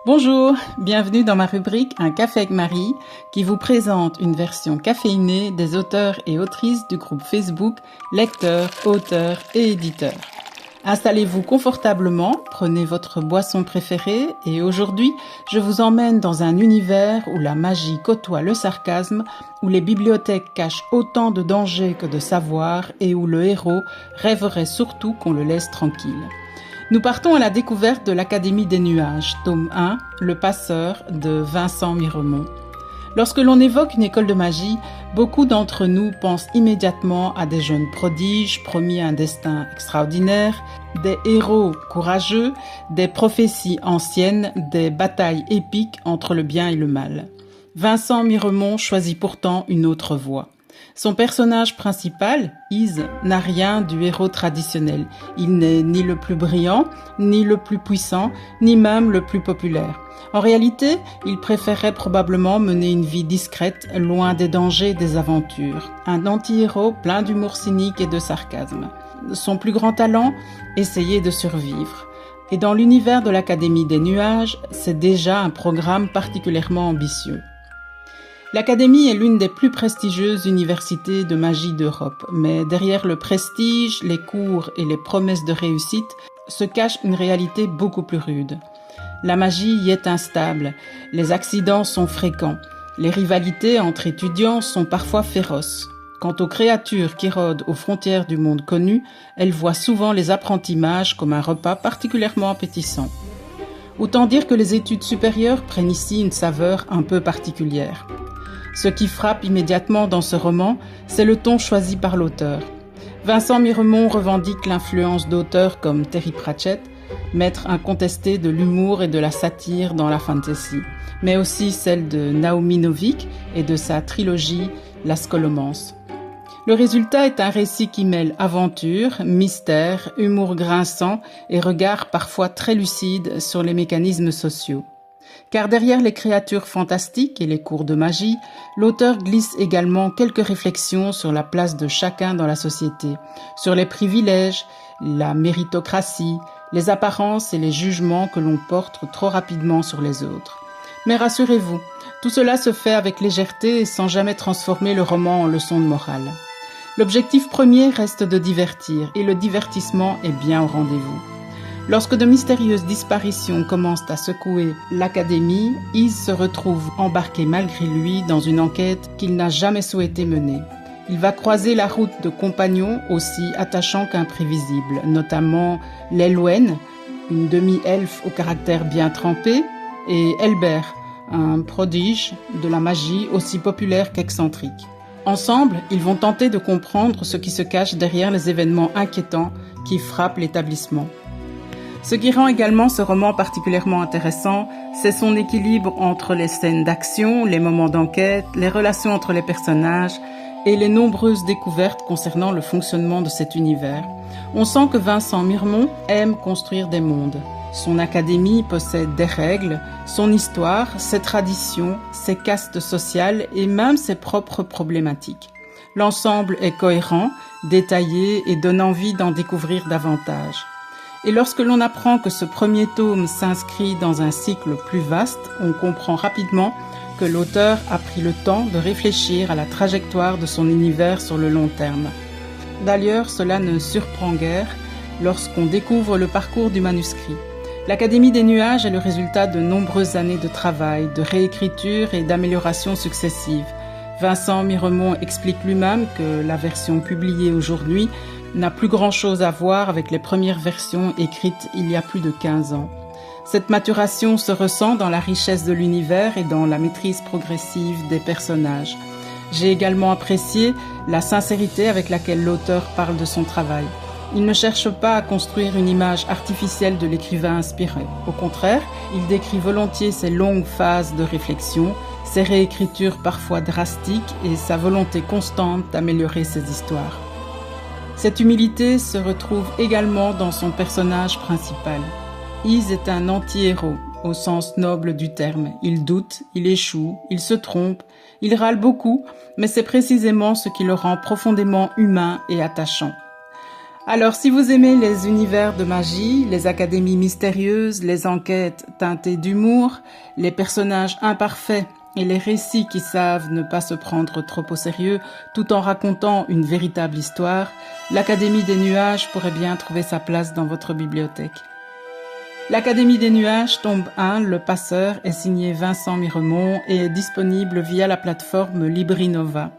Bonjour, bienvenue dans ma rubrique Un café avec Marie qui vous présente une version caféinée des auteurs et autrices du groupe Facebook Lecteurs, auteurs et éditeurs. Installez-vous confortablement, prenez votre boisson préférée et aujourd'hui, je vous emmène dans un univers où la magie côtoie le sarcasme, où les bibliothèques cachent autant de dangers que de savoir et où le héros rêverait surtout qu'on le laisse tranquille. Nous partons à la découverte de l'Académie des Nuages, tome 1, Le Passeur de Vincent Miremont. Lorsque l'on évoque une école de magie, beaucoup d'entre nous pensent immédiatement à des jeunes prodiges promis un destin extraordinaire, des héros courageux, des prophéties anciennes, des batailles épiques entre le bien et le mal. Vincent Miremont choisit pourtant une autre voie. Son personnage principal, Ise, n'a rien du héros traditionnel. Il n'est ni le plus brillant, ni le plus puissant, ni même le plus populaire. En réalité, il préférerait probablement mener une vie discrète, loin des dangers et des aventures. Un anti-héros plein d'humour cynique et de sarcasme. Son plus grand talent, essayer de survivre. Et dans l'univers de l'Académie des Nuages, c'est déjà un programme particulièrement ambitieux. L'Académie est l'une des plus prestigieuses universités de magie d'Europe, mais derrière le prestige, les cours et les promesses de réussite se cache une réalité beaucoup plus rude. La magie y est instable, les accidents sont fréquents, les rivalités entre étudiants sont parfois féroces. Quant aux créatures qui rôdent aux frontières du monde connu, elles voient souvent les apprentis mages comme un repas particulièrement appétissant. Autant dire que les études supérieures prennent ici une saveur un peu particulière. Ce qui frappe immédiatement dans ce roman, c'est le ton choisi par l'auteur. Vincent Miremont revendique l'influence d'auteurs comme Terry Pratchett, maître incontesté de l'humour et de la satire dans la fantasy, mais aussi celle de Naomi Novik et de sa trilogie La Scholomance. Le résultat est un récit qui mêle aventure, mystère, humour grinçant et regard parfois très lucide sur les mécanismes sociaux. Car derrière les créatures fantastiques et les cours de magie, l'auteur glisse également quelques réflexions sur la place de chacun dans la société, sur les privilèges, la méritocratie, les apparences et les jugements que l'on porte trop rapidement sur les autres. Mais rassurez-vous, tout cela se fait avec légèreté et sans jamais transformer le roman en leçon de morale. L'objectif premier reste de divertir et le divertissement est bien au rendez-vous. Lorsque de mystérieuses disparitions commencent à secouer l'Académie, Ise se retrouve embarqué malgré lui dans une enquête qu'il n'a jamais souhaité mener. Il va croiser la route de compagnons aussi attachants qu'imprévisibles, notamment l'Elwen, une demi-elfe au caractère bien trempé, et Elbert, un prodige de la magie aussi populaire qu'excentrique. Ensemble, ils vont tenter de comprendre ce qui se cache derrière les événements inquiétants qui frappent l'établissement. Ce qui rend également ce roman particulièrement intéressant, c'est son équilibre entre les scènes d'action, les moments d'enquête, les relations entre les personnages et les nombreuses découvertes concernant le fonctionnement de cet univers. On sent que Vincent Miremont aime construire des mondes. Son académie possède des règles, son histoire, ses traditions, ses castes sociales et même ses propres problématiques. L'ensemble est cohérent, détaillé et donne envie d'en découvrir davantage. Et lorsque l'on apprend que ce premier tome s'inscrit dans un cycle plus vaste, on comprend rapidement que l'auteur a pris le temps de réfléchir à la trajectoire de son univers sur le long terme. D'ailleurs, cela ne surprend guère lorsqu'on découvre le parcours du manuscrit. L'Académie des Nuages est le résultat de nombreuses années de travail, de réécriture et d'améliorations successives. Vincent Miremont explique lui-même que la version publiée aujourd'hui n'a plus grand-chose à voir avec les premières versions écrites il y a plus de 15 ans. Cette maturation se ressent dans la richesse de l'univers et dans la maîtrise progressive des personnages. J'ai également apprécié la sincérité avec laquelle l'auteur parle de son travail. Il ne cherche pas à construire une image artificielle de l'écrivain inspiré. Au contraire, il décrit volontiers ses longues phases de réflexion, ses réécritures parfois drastiques et sa volonté constante d'améliorer ses histoires. Cette humilité se retrouve également dans son personnage principal. Ise est un anti-héros, au sens noble du terme. Il doute, il échoue, il se trompe, il râle beaucoup, mais c'est précisément ce qui le rend profondément humain et attachant. Alors, si vous aimez les univers de magie, les académies mystérieuses, les enquêtes teintées d'humour, les personnages imparfaits et les récits qui savent ne pas se prendre trop au sérieux tout en racontant une véritable histoire, l'Académie des Nuages pourrait bien trouver sa place dans votre bibliothèque. L'Académie des Nuages, tome 1, Le Passeur, est signé Vincent Miremont et est disponible via la plateforme Librinova.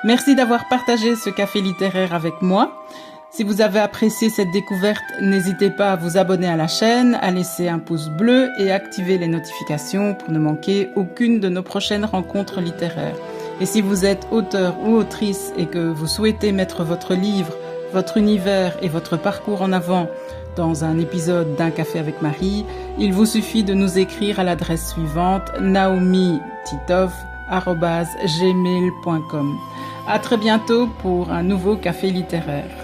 Merci d'avoir partagé ce café littéraire avec moi. Si vous avez apprécié cette découverte, n'hésitez pas à vous abonner à la chaîne, à laisser un pouce bleu et activer les notifications pour ne manquer aucune de nos prochaines rencontres littéraires. Et si vous êtes auteur ou autrice et que vous souhaitez mettre votre livre, votre univers et votre parcours en avant dans un épisode d'Un café avec Marie, il vous suffit de nous écrire à l'adresse suivante naomititov@gmail.com. À très bientôt pour un nouveau café littéraire.